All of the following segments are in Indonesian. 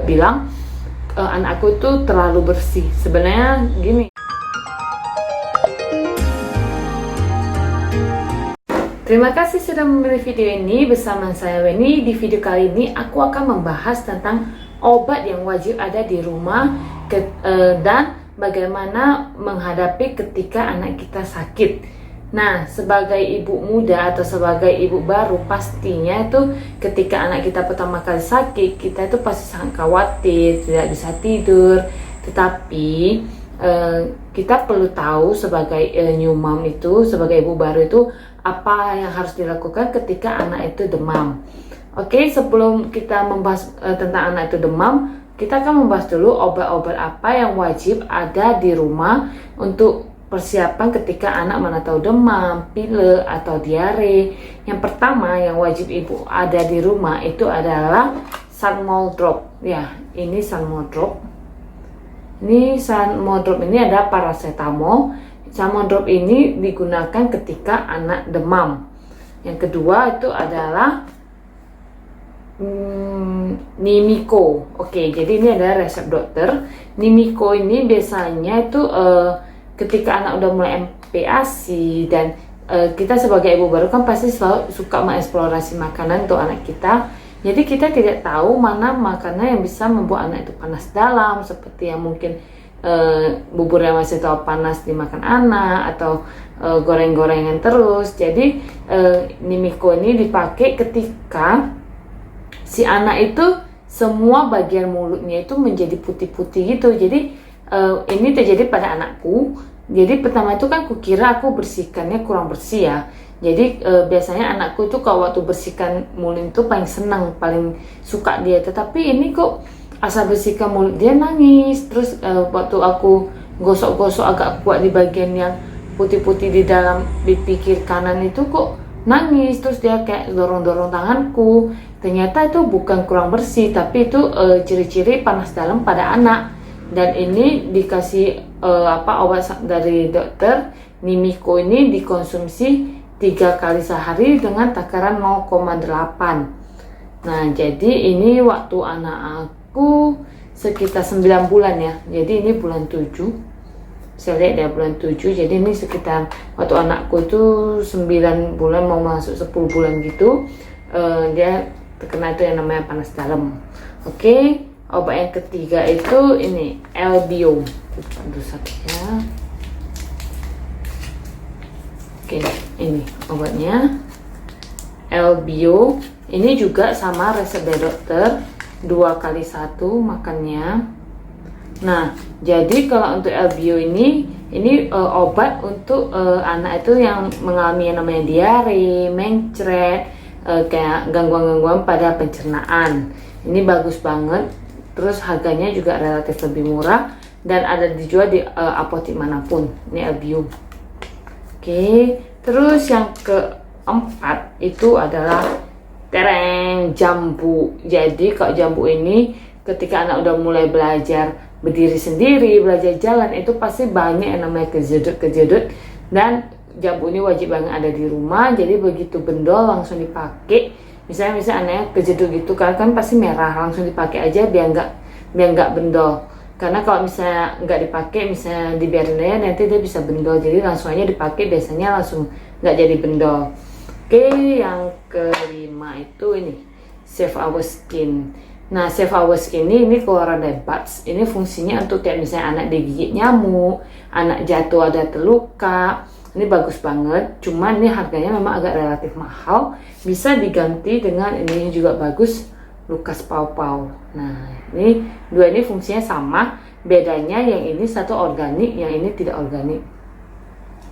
bilang anak aku itu terlalu bersih. Sebenarnya gini. Terima kasih sudah memilih video ini bersama saya Weni. Di video kali ini aku akan membahas tentang obat yang wajib ada di rumah dan bagaimana menghadapi ketika anak kita sakit. Nah, sebagai ibu muda atau sebagai ibu baru, pastinya itu ketika anak kita pertama kali sakit, kita itu pasti sangat khawatir, tidak bisa tidur. Tetapi kita perlu tahu sebagai new mom itu, sebagai ibu baru itu, apa yang harus dilakukan ketika anak itu demam. Oke, sebelum kita membahas tentang anak itu demam, kita akan membahas dulu obat-obat apa yang wajib ada di rumah untuk persiapan ketika anak mana tahu demam, pilek, atau diare. Yang pertama yang wajib ibu ada di rumah itu adalah Sunmol Drop. Ya, ini Sunmol Drop. Ini Sunmol Drop ini ada paracetamol. Sunmol Drop ini digunakan ketika anak demam. Yang kedua itu adalah Nimiko. Oke, jadi ini ada resep dokter. Nimiko ini biasanya itu ketika anak udah mulai MPASI dan kita sebagai ibu baru kan pasti selalu suka mengeksplorasi makanan untuk anak kita. Jadi kita tidak tahu mana makanan yang bisa membuat anak itu panas dalam, seperti yang mungkin bubur yang masih tahu panas dimakan anak, atau goreng-gorengan terus. Jadi Nimiko ini dipakai ketika si anak itu semua bagian mulutnya itu menjadi putih-putih gitu. Jadi ini terjadi pada anakku. Jadi pertama itu kan kukira aku bersihkannya kurang bersih ya. Jadi biasanya anakku itu kalau waktu bersihkan mulut itu paling senang, paling suka dia. Tetapi ini kok asal bersihkan mulut dia nangis. Terus waktu aku gosok-gosok agak kuat di bagian yang putih-putih di dalam pipi kiri kanan itu kok nangis. Terus dia kayak dorong-dorong tanganku. Ternyata itu bukan kurang bersih, tapi itu ciri-ciri panas dalam pada anak. Dan ini dikasih obat dari dokter. Nimiko ini dikonsumsi 3 kali sehari dengan takaran 0,8. Nah, jadi ini waktu anak aku sekitar 9 bulan ya. Jadi ini bulan 7. Saya lihat ya bulan 7. Jadi ini sekitar waktu anakku itu 9 bulan mau masuk 10 bulan gitu. Dia terkena itu yang namanya panas dalam. Oke. Obat yang ketiga itu ini Elbio. Aduh sakit ya. Oke, ini obatnya Elbio. Ini juga sama resep dari dokter, 2 kali 1 makannya. Nah, jadi kalau untuk Elbio ini obat untuk anak itu yang mengalami yang namanya diare, mencret, kayak gangguan-gangguan pada pencernaan. Ini bagus banget. Terus harganya juga relatif lebih murah dan ada dijual di apotek manapun. Ini Elbio. Oke, terus yang keempat itu adalah tereng jambu. Jadi kalau jambu ini ketika anak udah mulai belajar berdiri sendiri, belajar jalan, itu pasti banyak yang namanya kejedut dan jambu ini wajib banget ada di rumah. Jadi begitu bendol langsung dipakai. Misalnya anaknya kejedut gitu kan pasti merah, langsung dipakai aja biar nggak bendol. Karena kalau misalnya nggak dipakai, misalnya dibiarin aja, nanti dia bisa bendol. Jadi langsung aja dipakai, biasanya langsung nggak jadi bendol. Oke, yang kelima itu ini Save Our Skin. Nah, Save Our Skin ini keluaran dari Buds. Ini fungsinya untuk kayak misalnya anak digigit nyamuk, anak jatuh ada terluka. Ini bagus banget, cuman ini harganya memang agak relatif mahal. Bisa diganti dengan ini juga bagus, Lukas Pau-Pau. Nah, ini dua ini fungsinya sama, bedanya yang ini satu organik, yang ini tidak organik.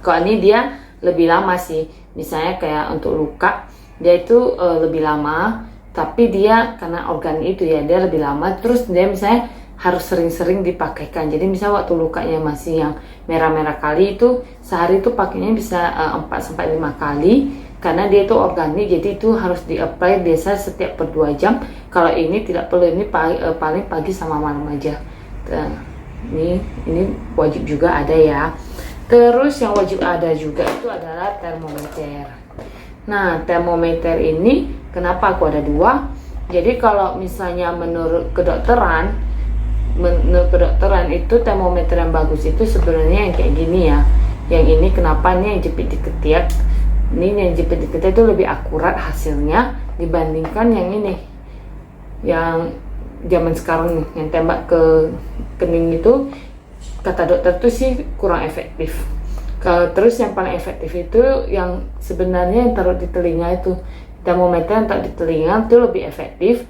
Kalau ini dia lebih lama sih, misalnya kayak untuk luka, dia itu lebih lama, tapi dia karena organik itu ya, dia lebih lama. Terus dia misalnya harus sering-sering dipakaikan. Jadi misalnya waktu lukanya masih yang merah-merah kali itu sehari itu pakainya bisa 4-5 kali karena dia itu organik. Jadi itu harus di-apply biasa setiap per 2 jam. Kalau ini tidak perlu, ini paling pagi sama malam aja. Ini wajib juga ada ya. Terus yang wajib ada juga itu adalah termometer. Nah, termometer ini kenapa aku ada 2? Jadi kalau misalnya menurut kedokteran itu termometer yang bagus itu sebenarnya yang kayak gini ya. Yang ini kenapa nih yang jepit di ketiak? Ini yang jepit di ketiak itu lebih akurat hasilnya dibandingkan yang ini. Yang zaman sekarang nih, yang tembak ke kening itu kata dokter tuh sih kurang efektif. Terus yang paling efektif itu yang sebenarnya yang taruh di telinga itu. Termometer yang taruh di telinga itu lebih efektif.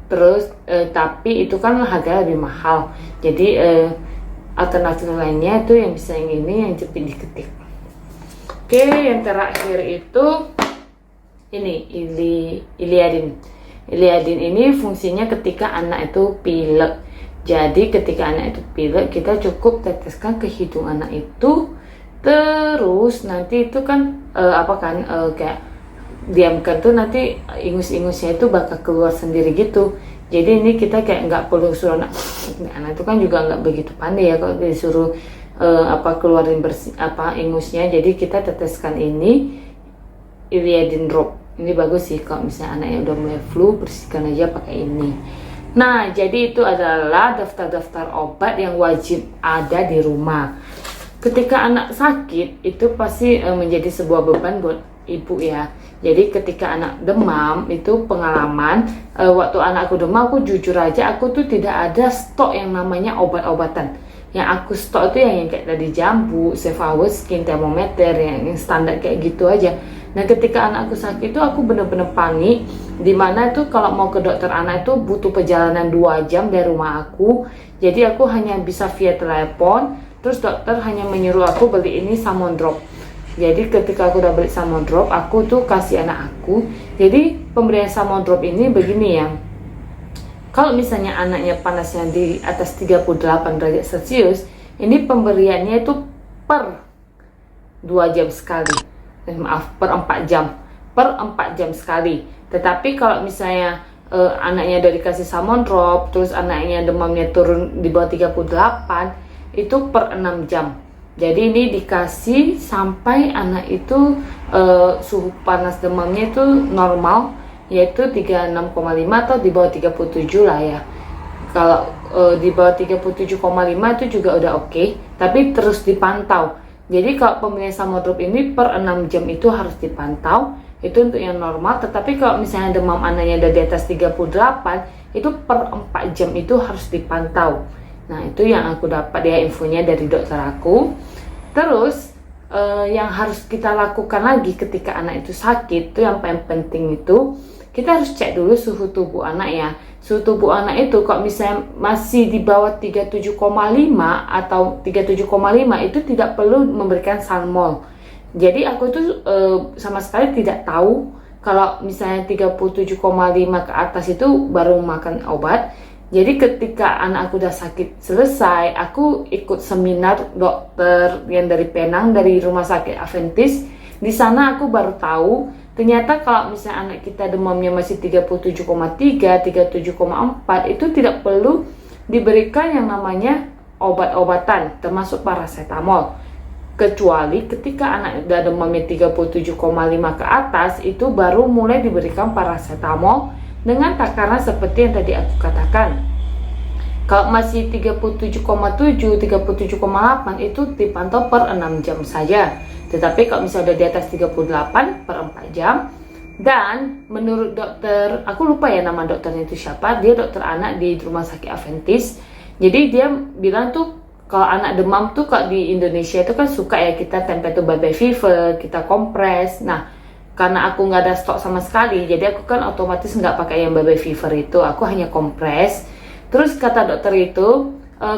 Terus tapi itu kan harganya lebih mahal. Jadi alternatif lainnya itu yang bisa yang ini yang jepit di ketik. Oke, yang terakhir itu ini Iliadin. Iliadin ini fungsinya ketika anak itu pilek. Jadi ketika anak itu pilek, kita cukup teteskan ke hidung anak itu, terus nanti itu kan kayak diamkan tuh nanti ingus-ingusnya itu bakal keluar sendiri gitu. Jadi ini kita kayak nggak perlu suruh anak itu kan juga nggak begitu pandai ya kalau disuruh keluarin bersih ingusnya. Jadi kita teteskan ini Iliadin drop. Ini bagus sih kalau misalnya anaknya udah mulai flu, bersihkan aja pakai ini. Nah, jadi itu adalah daftar-daftar obat yang wajib ada di rumah. Ketika anak sakit, itu pasti menjadi sebuah beban buat ibu ya. Jadi ketika anak demam, itu pengalaman waktu anakku demam, aku jujur aja aku tuh tidak ada stok yang namanya obat-obatan. Yang aku stok itu yang kayak tadi jambu, Cefaweskin, termometer, yang standar kayak gitu aja. Nah ketika anakku sakit itu aku bener-bener panik, dimana itu kalau mau ke dokter anak itu butuh perjalanan 2 jam dari rumah aku. Jadi aku hanya bisa via telepon, terus dokter hanya menyuruh aku beli ini Salmon Drop. Jadi ketika aku udah beli Salmon Drop, aku tuh kasih anak aku. Jadi pemberian Salmon Drop ini begini ya, kalau misalnya anaknya panasnya di atas 38 derajat Celcius, ini pemberiannya itu per 2 jam sekali. Per 4 jam sekali. Tetapi kalau misalnya anaknya udah dikasih Salmon Drop, terus anaknya demamnya turun di bawah 38, itu per 6 jam. Jadi ini dikasih sampai anak itu suhu panas demamnya itu normal, yaitu 36,5 atau di bawah 37 lah ya. Kalau di bawah 37,5 itu juga udah oke, tapi terus dipantau. Jadi kalau pemberian Salmon Drop ini per 6 jam itu harus dipantau, itu untuk yang normal. Tetapi kalau misalnya demam anaknya ada di atas 38, itu per 4 jam itu harus dipantau. Nah itu yang aku dapat ya infonya dari dokter aku. Terus yang harus kita lakukan lagi ketika anak itu sakit, itu yang paling penting itu kita harus cek dulu suhu tubuh anak ya. Suhu tubuh anak itu kalau misalnya masih di bawah 37,5 atau 37,5 itu tidak perlu memberikan Salmol. Jadi aku tuh sama sekali tidak tahu kalau misalnya 37,5 ke atas itu baru makan obat. Jadi ketika anak aku udah sakit selesai, aku ikut seminar dokter yang dari Penang, dari Rumah Sakit Adventist. Di sana aku baru tahu ternyata kalau misalnya anak kita demamnya masih 37,3, 37,4 itu tidak perlu diberikan yang namanya obat-obatan termasuk paracetamol. Kecuali ketika anak udah demamnya 37,5 ke atas itu baru mulai diberikan paracetamol dengan takaran seperti yang tadi aku katakan. Kalau masih 37,7, 37,8 itu dipantau per 6 jam saja. Tetapi kalau misalnya udah di atas 38 per 4 jam, dan menurut dokter, aku lupa ya nama dokternya itu siapa, dia dokter anak di Rumah Sakit Adventist. Jadi dia bilang tuh kalau anak demam tuh kalau di Indonesia itu kan suka ya kita tempel tuh baby fever, kita kompres. Nah karena aku nggak ada stok sama sekali, jadi aku kan otomatis nggak pakai yang baby fever itu, aku hanya kompres. Terus kata dokter itu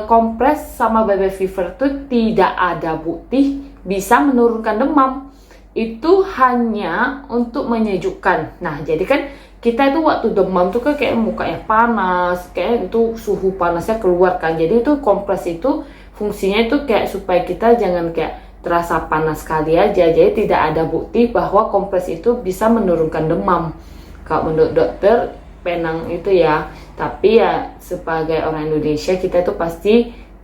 kompres sama baby fever itu tidak ada bukti bisa menurunkan demam, itu hanya untuk menyejukkan. Nah jadi kan kita itu waktu demam tuh kan kayak mukanya panas, kayak itu suhu panasnya keluar kan. Jadi itu kompres itu fungsinya itu kayak supaya kita jangan kayak terasa panas sekali aja. Jadi tidak ada bukti bahwa kompres itu bisa menurunkan demam kalau menurut dokter Penang itu ya. Tapi ya sebagai orang Indonesia kita itu pasti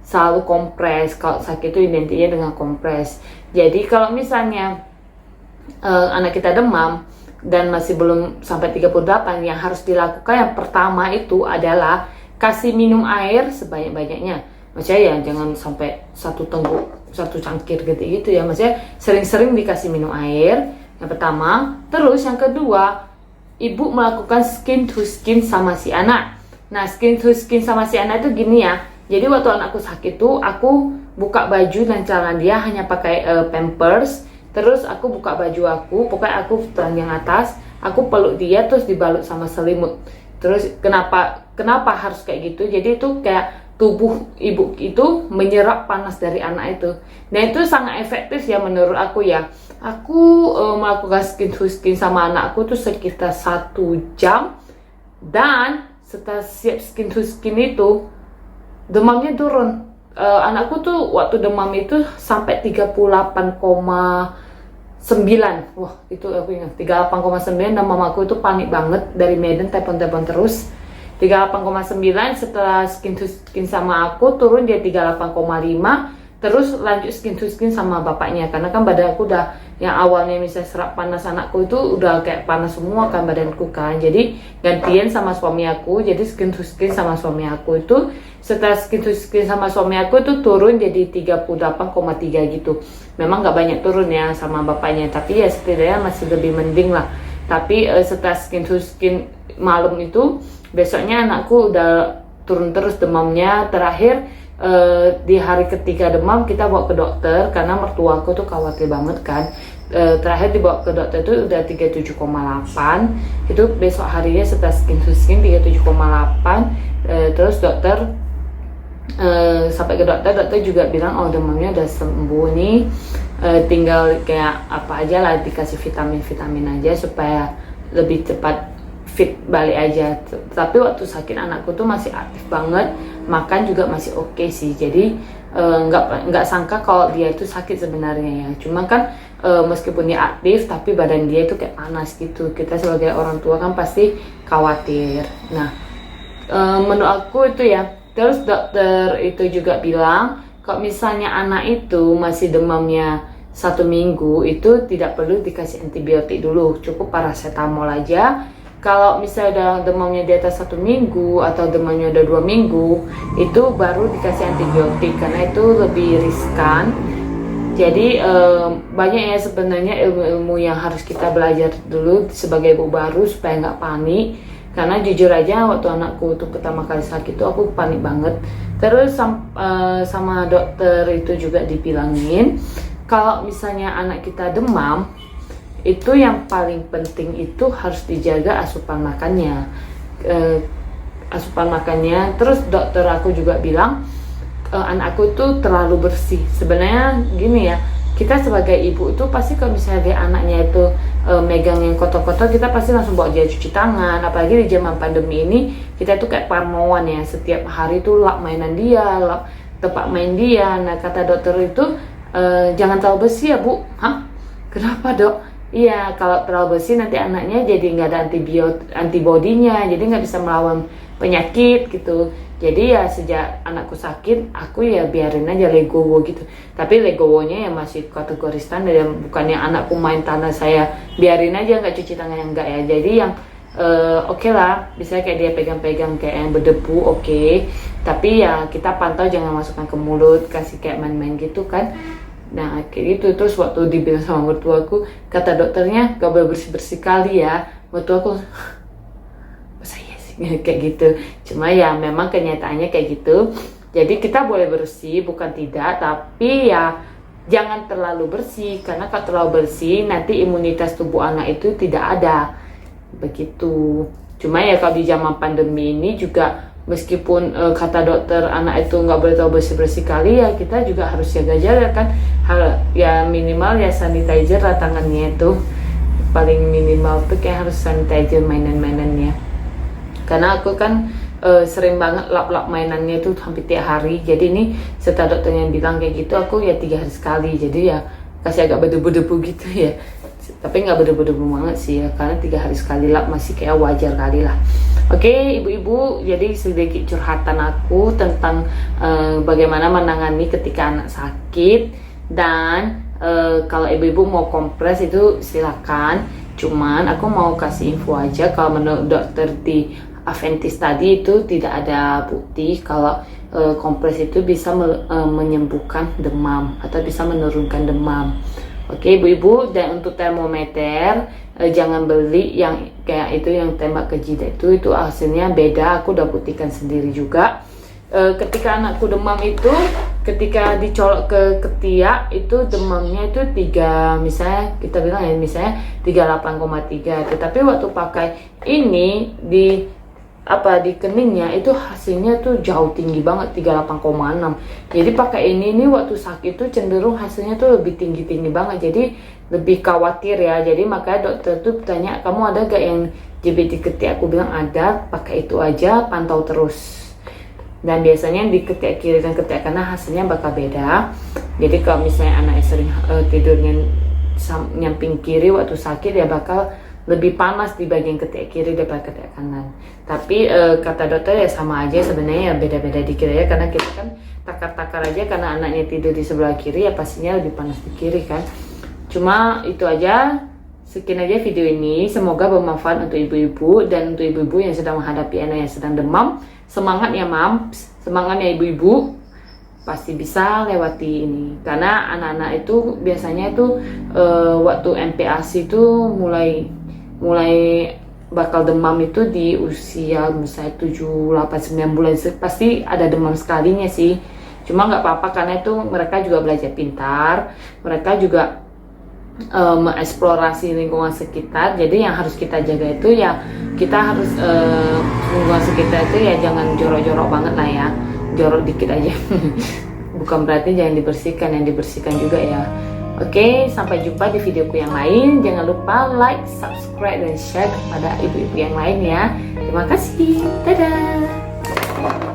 selalu kompres. Kalau sakit itu identiknya dengan kompres. Jadi kalau misalnya anak kita demam, dan masih belum sampai 38, yang harus dilakukan yang pertama itu adalah kasih minum air sebanyak-banyaknya. Maksudnya ya jangan sampai satu tengguk, satu cangkir gitu ya. Maksudnya sering-sering dikasih minum air. Yang pertama. Terus yang kedua, ibu melakukan skin to skin sama si anak. Nah, skin to skin sama si anak itu gini ya. Jadi waktu anakku sakit tuh, aku buka baju dan celana dia hanya pakai Pampers. Terus aku buka baju aku, pokoknya aku telanjang atas, aku peluk dia terus dibalut sama selimut. Terus kenapa harus kayak gitu? Jadi itu kayak tubuh ibu itu menyerap panas dari anak itu. Nah, itu sangat efektif ya menurut aku ya. Aku melakukan skin to skin sama anakku tuh sekitar 1 jam, dan setelah siap skin to skin itu demamnya turun. Anakku tuh waktu demam itu sampai 38,9. Wah, itu aku ingat 38,9, dan mamaku itu panik banget, dari Medan telepon-telepon terus. 38,9, setelah skin to skin sama aku turun dia 38,5. Terus lanjut skin to skin sama bapaknya, karena kan badan aku udah, yang awalnya misalnya serap panas anakku itu udah kayak panas semua kan badanku kan. Jadi gantian sama suami aku, jadi skin to skin sama suami aku itu, setelah skin to skin sama suami aku itu turun jadi 38,3 gitu. Memang nggak banyak turun ya sama bapaknya, tapi ya setidaknya masih lebih mending lah. Tapi setelah skin to skin malam itu, besoknya anakku udah turun terus demamnya. Terakhir di hari ketiga demam kita bawa ke dokter, karena mertua aku tuh khawatir banget kan. Terakhir dibawa ke dokter itu udah 37,8. Itu besok harinya setelah skin to skin 37,8. Terus dokter sampai ke dokter juga bilang oh demamnya udah sembuh nih, tinggal kayak apa aja lah, dikasih vitamin aja supaya lebih cepat fit balik aja. Tapi waktu sakit anakku tuh masih aktif banget, makan juga masih oke sih. Jadi nggak sangka kalau dia itu sakit sebenarnya ya. Cuma kan meskipun dia aktif, tapi badan dia itu kayak panas gitu. Kita sebagai orang tua kan pasti khawatir. Nah, menurut aku itu ya. Terus dokter itu juga bilang kalau misalnya anak itu masih demamnya 1 minggu, itu tidak perlu dikasih antibiotik dulu, cukup paracetamol aja. Kalau misalnya udah demamnya di atas 1 minggu atau demamnya udah 2 minggu, itu baru dikasih antibiotik, karena itu lebih riskan. Jadi banyak ya sebenarnya ilmu-ilmu yang harus kita belajar dulu sebagai ibu baru supaya nggak panik. Karena jujur aja waktu anakku tuh pertama kali sakit tuh aku panik banget. Terus sama dokter itu juga dibilangin kalau misalnya anak kita demam, itu yang paling penting itu harus dijaga asupan makannya. Terus dokter aku juga bilang anakku tuh terlalu bersih. Sebenarnya gini ya, kita sebagai ibu itu pasti kalau misalnya dia anaknya itu megang yang kotor-kotor, kita pasti langsung bawa dia cuci tangan. Apalagi di zaman pandemi ini, kita tuh kayak parnoan ya, setiap hari tuh lap mainan dia, lap tempat main dia. Nah, kata dokter itu jangan terlalu bersih ya bu. Hah? Kenapa dok? Iya, kalau terlalu bersih nanti anaknya jadi nggak ada antibodinya, jadi nggak bisa melawan penyakit gitu. Jadi ya sejak anakku sakit, aku ya biarin aja legowo gitu. Tapi legowonya ya masih kategori standar, ya bukannya anakku main tanah saya biarin aja nggak cuci tangan, yang enggak ya. Jadi yang oke lah, bisa kayak dia pegang-pegang kayak yang berdebu, oke. Tapi ya kita pantau jangan masukkan ke mulut, kasih kayak main-main gitu kan. Nah kayak gitu. Terus waktu dibilang sama mertuaku, kata dokternya gak boleh bersih-bersih kali ya. Mertuaku saya sih kayak gitu. Cuma ya memang kenyataannya kayak gitu. Jadi kita boleh bersih, bukan tidak, tapi ya jangan terlalu bersih. Karena kalau terlalu bersih nanti imunitas tubuh anak itu tidak ada. Begitu. Cuma ya kalau di zaman pandemi ini juga, meskipun kata dokter anak itu nggak boleh terlalu bersih-bersih kali, ya kita juga harus jaga-jaga kan. Ya minimal ya sanitizer lah tangannya itu. Paling minimal tuh kayak harus sanitizer mainan-mainannya. Karena aku kan sering banget lap-lap mainannya itu hampir tiap hari. Jadi ini setelah dokternya bilang kayak gitu, aku ya 3 hari sekali. Jadi ya kasih agak berdebu-debu gitu ya. Tapi nggak berdebu-debu banget sih ya, karena 3 hari sekali lap masih kayak wajar kali lah. Oke ibu-ibu, jadi sedikit curhatan aku tentang bagaimana menangani ketika anak sakit. Dan kalau ibu-ibu mau kompres itu silakan. Cuman aku mau kasih info aja, kalau menurut dokter di Adventist tadi itu tidak ada bukti kalau kompres itu bisa menyembuhkan demam atau bisa menurunkan demam. Oke ibu-ibu, dan untuk termometer jangan beli yang kayak itu yang tembak ke jidat, itu hasilnya beda. Aku udah buktikan sendiri juga. Ketika anakku demam itu, ketika dicolok ke ketiak itu demamnya itu 3, misalnya kita bilang ya misalnya 38,3, tetapi waktu pakai ini di keningnya itu hasilnya tuh jauh tinggi banget, 38,6. Jadi pakai ini waktu sakit tuh cenderung hasilnya tuh lebih tinggi banget, jadi lebih khawatir ya. Jadi makanya dokter tuh tanya, kamu ada gak yang JBT ketiak? Aku bilang ada, pakai itu aja, pantau terus. Dan biasanya di ketiak kiri dan ketiak kanan hasilnya bakal beda. Jadi kalau misalnya anaknya sering tidurnya nyamping kiri waktu sakit, ya bakal lebih panas di bagian ketiak kiri daripada ketiak kanan. Tapi kata dokter ya sama aja sebenarnya, ya beda-beda dikit ya, karena kita kan takar-takar aja, karena anaknya tidur di sebelah kiri ya pastinya lebih panas di kiri kan. Cuma itu aja, sekian aja video ini, semoga bermanfaat untuk ibu-ibu. Dan untuk ibu-ibu yang sedang menghadapi anak yang sedang demam, semangat ya mams, semangat ya ibu-ibu, pasti bisa lewati ini. Karena anak-anak itu biasanya itu waktu MPASI itu mulai bakal demam itu di usia misalnya 7, 8, 9 bulan pasti ada demam sekalinya sih. Cuma nggak apa-apa, karena itu mereka juga belajar pintar, mereka juga mengeksplorasi lingkungan sekitar. Jadi yang harus kita jaga itu ya, kita harus lingkungan sekitar itu ya jangan jorok-jorok banget lah ya, jorok dikit aja. Bukan berarti jangan dibersihkan, yang dibersihkan juga ya. Oke, sampai jumpa di videoku yang lain. Jangan lupa like, subscribe, dan share kepada ibu-ibu yang lain ya. Terima kasih, dadah.